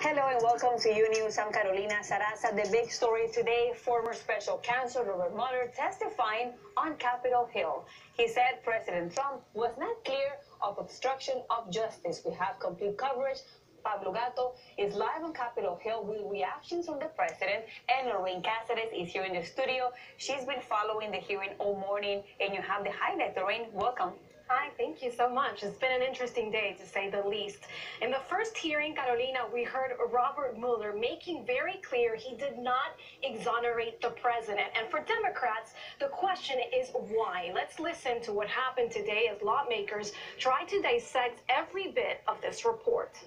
Hello and welcome to Unews. I'm Carolina Sarassa. The big story today, former special counsel Robert Mueller testifying on Capitol Hill. He said President Trump was not clear of obstruction of justice. We have complete coverage. Pablo Gato is live on Capitol Hill with reactions from the president, and Lorraine Cáceres is here in the studio. She's been following the hearing all morning, and you have the highlight. Lorraine, welcome. Hi, thank you so much. It's been an interesting day, to say the least. In the first hearing, Carolina, we heard Robert Mueller making very clear he did not exonerate the president. And for Democrats, the question is why? Let's listen to what happened today as lawmakers try to dissect every bit of this report.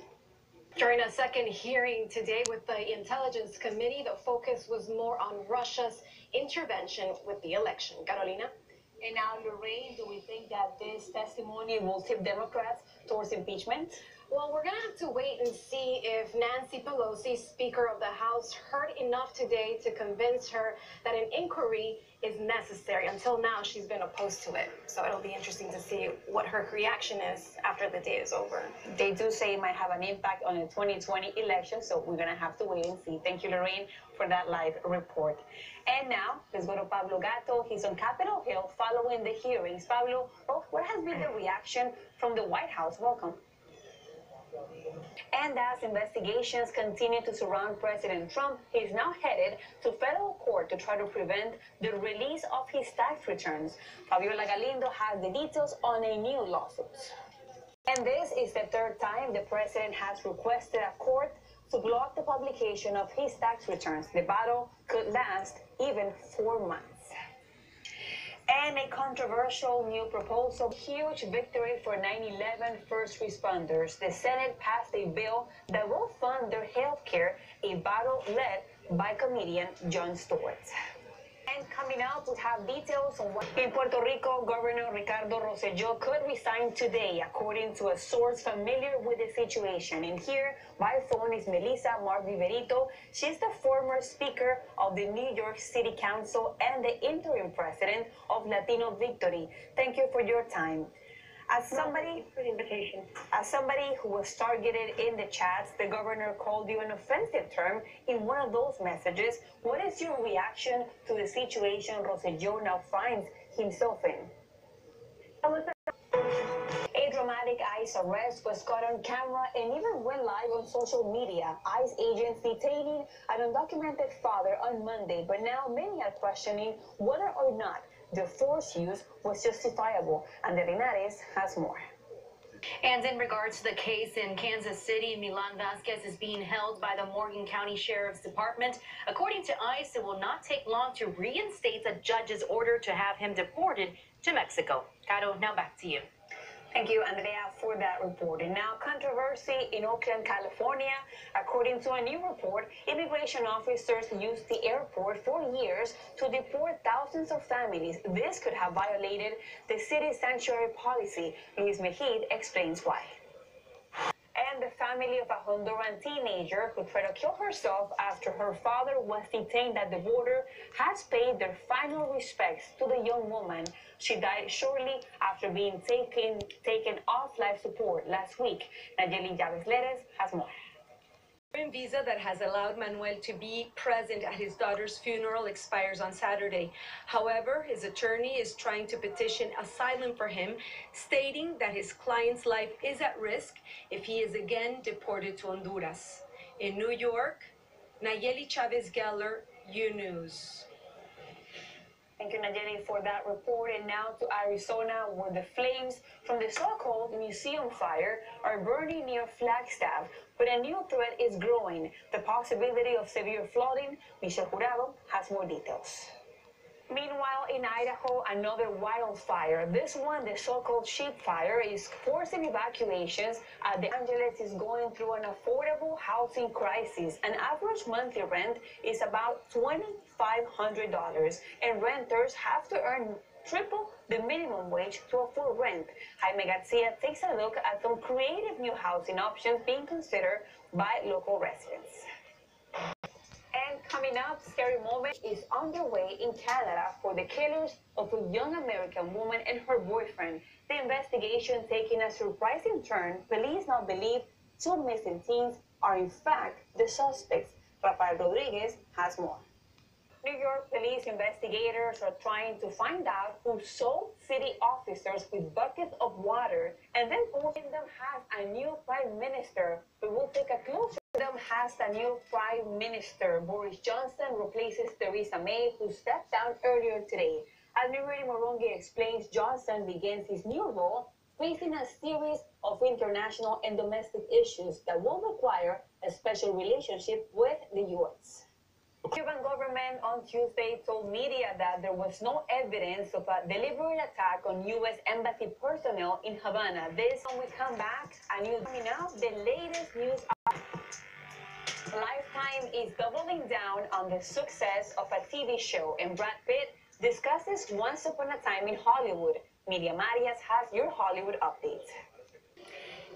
During a second hearing today with the Intelligence Committee, the focus was more on Russia's intervention with the election. Carolina? And now, Lorraine, do we think that this testimony will tip Democrats towards impeachment? Well, we're going to have to wait and see if Nancy Pelosi, Speaker of the House, heard enough today to convince her that an inquiry is necessary. Until now, she's been opposed to it. So it'll be interesting to see what her reaction is after the day is over. They do say it might have an impact on the 2020 election, so we're going to have to wait and see. Thank you, Lorraine, for that live report. And now, let's go to Pablo Gato. He's on Capitol Hill following the hearings. Pablo, what has been the reaction from the White House? Welcome. And as investigations continue to surround President Trump, he's now headed to federal court to try to prevent the release of his tax returns. Fabiola Galindo has the details on a new lawsuit. And this is the third time the president has requested a court to block the publication of his tax returns. The battle could last even 4 months. And a controversial new proposal, huge victory for 9/11 first responders. The Senate passed a bill that will fund their health care, a battle led by comedian Jon Stewart. And coming up, we have details on what in Puerto Rico, Governor Ricardo Rosselló could resign today, according to a source familiar with the situation. And here, by phone, is Melissa Mar-Viverito. She's the former Speaker of the New York City Council and the interim president of Latino Victory. Thank you for your time. As somebody who was targeted in the chats, the governor called you an offensive term in one of those messages. What is your reaction to the situation Rosselló now finds himself in? A dramatic ICE arrest was caught on camera and even went live on social media. ICE agents detaining an undocumented father on Monday, but now many are questioning whether or not the force use was justifiable. And Linares has more. And in regards to the case in Kansas City, Milan Vasquez is being held by the Morgan County Sheriff's Department. According to ICE, it will not take long to reinstate the judge's order to have him deported to Mexico. Caro, now back to you. Thank you, Andrea, for that report. And now, controversy in Oakland, California. According to a new report, immigration officers used the airport for years to deport thousands of families. This could have violated the city's sanctuary policy. Luis Mejid explains why. And the family of a Honduran teenager who tried to kill herself after her father was detained at the border has paid their final respects to the young woman. She died shortly after being taken off life support last week. Nayeli Chavez-Leres has more. Visa that has allowed Manuel to be present at his daughter's funeral expires on Saturday. However, his attorney is trying to petition asylum for him, stating that his client's life is at risk if he is again deported to Honduras. In New York, Nayeli Chavez-Geller, Unews. Thank you, Nayeli, for that report. And now to Arizona, where the flames from the so-called museum fire are burning near Flagstaff. But a new threat is growing, the possibility of severe flooding. Michelle Jurado has more details. Meanwhile, in Idaho, another wildfire. This one, the so-called sheep fire, is forcing evacuations as Los Angeles is going through an affordable housing crisis. An average monthly rent is about $2,500, and renters have to earn triple the minimum wage to afford rent. Jaime Garcia takes a look at some creative new housing options being considered by local residents. And coming up, scary moment is underway in Canada for the killers of a young American woman and her boyfriend. The investigation taking a surprising turn. Police now believe two missing teens are in fact the suspects. Rafael Rodriguez has more. New York police investigators are trying to find out who sold city officers with buckets of water and then posting them has a new prime minister. We will take a closer look. Them has a new prime minister. Boris Johnson replaces Theresa May, who stepped down earlier today. As Miri Morongi explains, Johnson begins his new role facing a series of international and domestic issues that will require a special relationship with the U.S. The Cuban government on Tuesday told media that there was no evidence of a deliberate attack on U.S. embassy personnel in Havana. This, when we come back, a new coming up, the latest news. Lifetime is doubling down on the success of a TV show, and Brad Pitt discusses Once Upon a Time in Hollywood. Media Marias has your Hollywood update.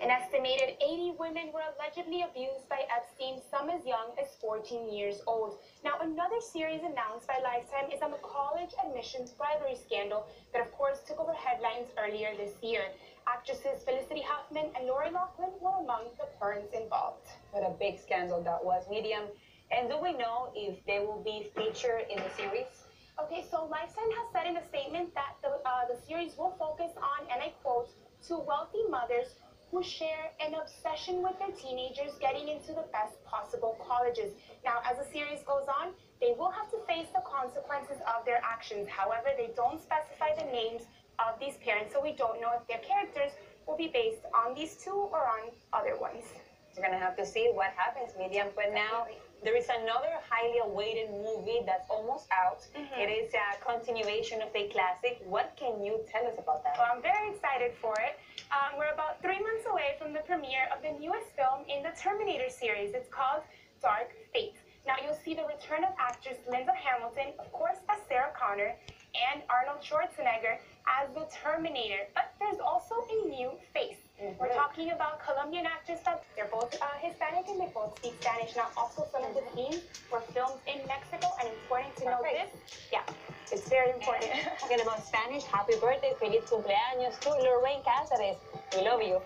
An estimated 80 women were allegedly abused by Epstein, some as young as 14 years old. Now, another series announced by Lifetime is on the college admissions bribery scandal that, of course, took over headlines earlier this year. Actresses Felicity Huffman and Lori Loughlin were among the parents involved. What a big scandal that was, Medium. And do we know if they will be featured in the series? Okay, so Lifetime has said in a statement that the series will focus on, and I quote, two wealthy mothers who share an obsession with their teenagers getting into the best possible colleges. Now, as the series goes on, they will have to face the consequences of their actions. However, they don't specify the names of these parents, so we don't know if their characters will be based on these two or on other ones. We're going to have to see what happens, Medium. But now, there is another highly awaited movie that's almost out. It is a continuation of a classic. What can you tell us about that? Well, I'm very excited for it. We're about 3 months away from the premiere of the newest film in the Terminator series. It's called Dark Fate. Now, you'll see the return of actress Linda Hamilton, of course, as Sarah Connor, and Arnold Schwarzenegger as the Terminator. But there's also a new face. We're talking about Colombian actors. They're both Hispanic and they both speak Spanish. Now, also some of the scenes were filmed in Mexico, and important to know this. Yeah, it's very important. Talking about Spanish, happy birthday, feliz cumpleaños to Lorraine Cáceres. We love you.